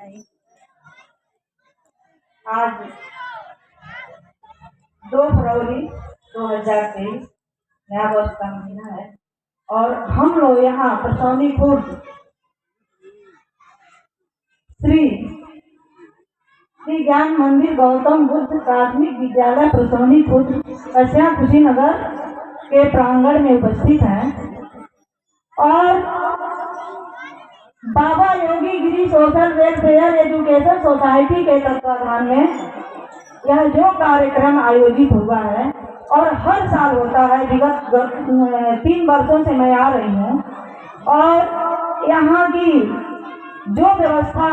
आज 2 फरवरी 2023 नया वर्ष का महीना है और हम लोग यहाँ परसौनी खुर्द श्री ज्ञान मंदिर गौतम बुद्ध प्राथमिक विद्यालय परसौनी खुर्द कस्या कुशीनगर के प्रांगण में उपस्थित हैं और बाबा योगी गिरी सोशल वेलफेयर एजुकेशन सोसाइटी के तत्वाधान में यह जो कार्यक्रम आयोजित हुआ है और हर साल होता है, विगत 3 वर्षों से मैं आ रही हूँ और यहाँ की जो व्यवस्था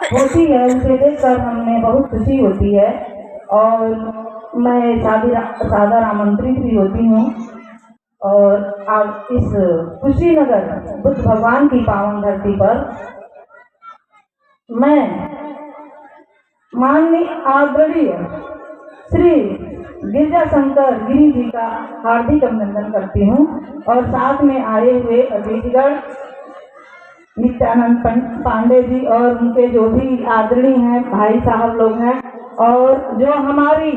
होती है उसे देखकर हमें बहुत खुशी होती है और मैं सादर आमंत्रित भी होती हूँ। और अब इस कुशीनगर बुद्ध भगवान की पावन धरती पर मैं माननीय आदरणीय श्री गिरजा शंकर गिरी जी का हार्दिक अभिनंदन करती हूँ और साथ में आए हुए अतिथिगण नित्यानंद पांडे जी और उनके जो भी आदरणीय हैं भाई साहब लोग हैं और जो हमारी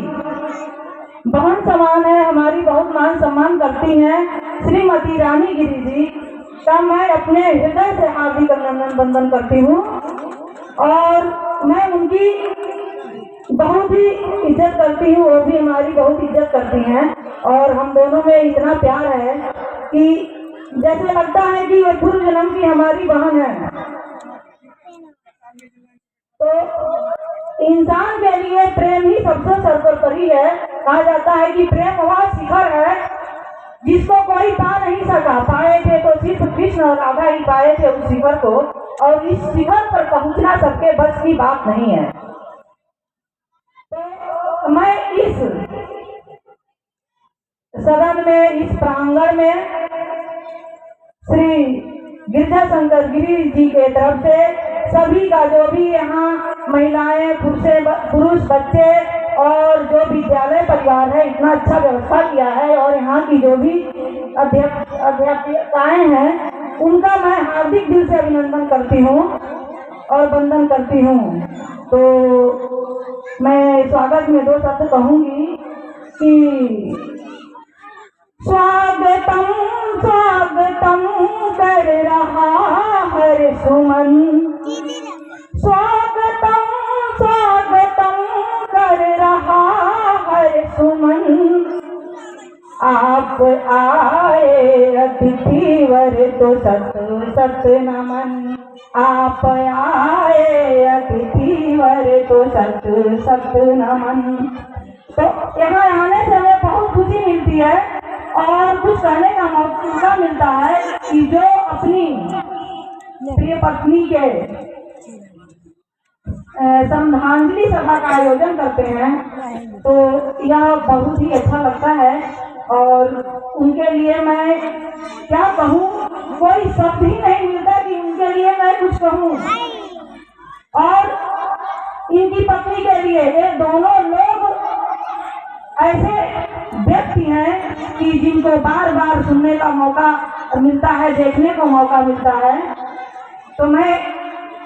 बहन समान है, हमारी बहुत मान सम्मान करती हैं श्रीमती रानी गिरी जी का मैं अपने हृदय से हार्दिक अभिनंदन वंदन करती हूँ और मैं उनकी बहुत ही इज्जत करती हूँ, वो भी हमारी बहुत इज्जत करती हैं और हम दोनों में इतना प्यार है कि जैसे लगता है कि वो पूर्व जन्म की हमारी बहन है। तो इंसान के लिए प्रेम ही सबसे सर्वोपरि है। कहा जाता है कि प्रेम वह शिखर है जिसको कोई पा नहीं सका, पाए थे तो सिर्फ कृष्ण और राधा ही पाए थे उस शिखर को और इस शिखर पर पहुंचना सबके बस की बात नहीं है। तो मैं इस सदन में, इस प्रांगण में श्री गिरजा शंकर गिरी जी के तरफ से सभी का जो भी यहाँ महिलाएं, पुरुष, बच्चे और जो विद्यालय परिवार है इतना अच्छा व्यवस्था किया है और यहाँ की जो भी अध्यापिकाएं हैं उनका मैं हार्दिक दिल से अभिनंदन करती हूँ और वंदन करती हूँ। तो मैं स्वागत में 2 शब्द कहूँगी कि स्वागतम स्वागतम कर रहा हर सुमन, स्वागतम स्वागतम कर रहा हर सुमन, आप आए अतिथिवर तो सत सत नमन, आप आए अतिथिवर तो सत सत नमन। तो यहाँ आने से हमें बहुत खुशी मिलती है और कुछ कहने का मौका मिलता है कि जो अपनी प्रिय पत्नी के श्रद्धांजलि सभा का आयोजन करते हैं तो यह बहुत ही अच्छा लगता है और उनके लिए मैं क्या कहूँ, कोई शब्द ही नहीं मिलता कि उनके लिए मैं कुछ कहूँ। और इनकी पत्नी के लिए ये दोनों लोग ऐसे व्यक्ति हैं कि जिनको बार बार सुनने का मौका मिलता है, देखने का मौका मिलता है। तो मैं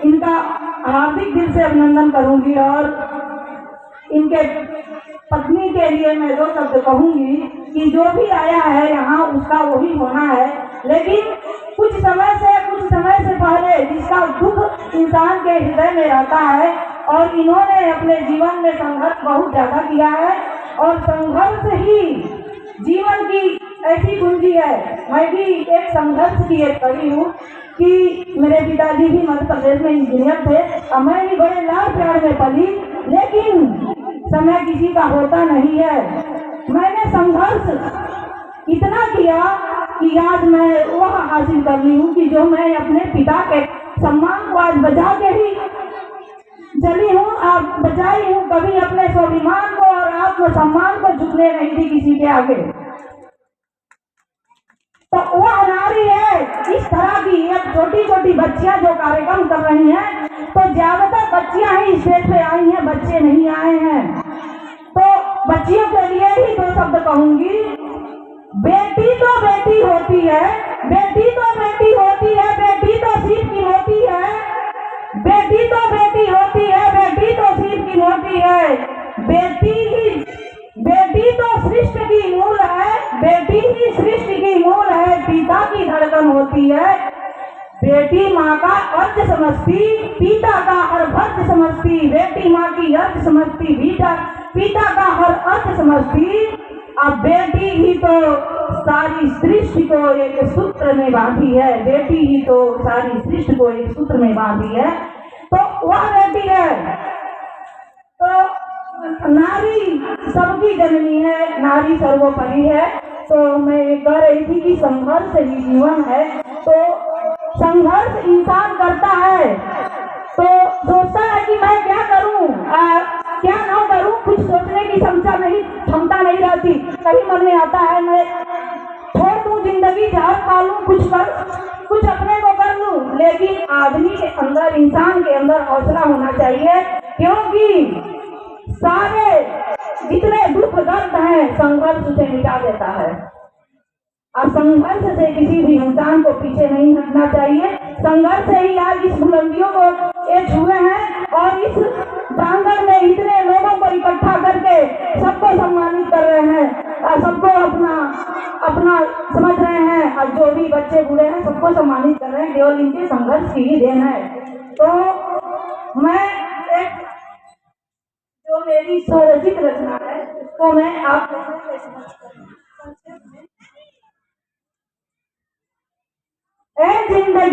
इनका हार्दिक दिल से अभिनंदन करूंगी और इनके पत्नी के लिए मैं 2 शब्द कहूंगी कि जो भी आया है यहाँ उसका वही होना है, लेकिन कुछ समय से पहले जिसका दुख इंसान के हृदय में रहता है और इन्होंने अपने जीवन में संघर्ष बहुत ज्यादा किया है और संघर्ष ही जीवन की ऐसी कुंजी है। मैं भी एक संघर्ष की एक कड़ी हूँ कि मेरे पिताजी भी मध्य प्रदेश में इंजीनियर थे और मैं भी बड़े लाड़ प्यार में पली, लेकिन समय किसी का होता नहीं है। मैंने संघर्ष इतना किया कि आज मैं वह हासिल कर ली हूँ कि जो मैं अपने पिता के सम्मान को आज बचा के ही चली हूँ, आप बचाई हूँ। कभी अपने स्वाभिमान को और आत्मसम्मान को झुकने नहीं दी किसी के आगे। तो वह नारी है। इस तरह की एक छोटी छोटी बच्चियां जो कार्यक्रम कर रही हैं, तो ज्यादातर बच्चियां ही स्टेज पे आई हैं, बच्चे नहीं आए हैं। तो बच्चियों के लिए ही 2 शब्द कहूंगी। बेटी तो बेटी होती है, बेटी तो बेटी होती है, बेटी तो सिर्फ की होती है, बेटी तो बेटी बेटी तो सृष्टि की मूल है, बेटी ही सृष्टि की मूल है, पिता की धड़कन होती है। बेटी माँ का अर्थ समझती, पिता का हर अर्थ समझती, बेटी माँ की अर्थ समझती, पिता का हर अर्थ समझती। अब बेटी ही तो सारी सृष्टि को एक सूत्र में बांधी है, बेटी ही तो सारी सृष्टि को एक सूत्र में बांधी है। तो वह बेटी है, तो नारी सबकी जननी है, नारी सर्वोपरि है। तो मैं कह रही थी कि संघर्ष ही जीवन है। तो संघर्ष इंसान करता है तो सोचता है कि मैं क्या करूं, क्या ना करूं, कुछ सोचने की क्षमता नहीं रहती। कभी मन में आता है मैं छोड़ दूं जिंदगी, जहर खा लूं, कुछ अपने को कर लूं। लेकिन आदमी के अंदर, इंसान के अंदर हौसला होना चाहिए, क्योंकि सारे जितने दुख दर्द हैं संघर्ष से मिटा देता है। और संघर्ष से किसी भी इंसान को पीछे नहीं हटना चाहिए। संघर्ष से ही आज इस बुलंदियों को ये छुए हैं और इस प्रांगण में इतने लोगों को इकट्ठा करके सबको सम्मानित कर रहे हैं और सबको अपना समझ रहे हैं। और जो भी बच्चे बूढ़े हैं सबको सम्मानित कर रहे हैं, केवल इनके संघर्ष की ही देन है। तो मैं एक जो मेरी स्वरचित रचना है उसको मैं आप जिंदगी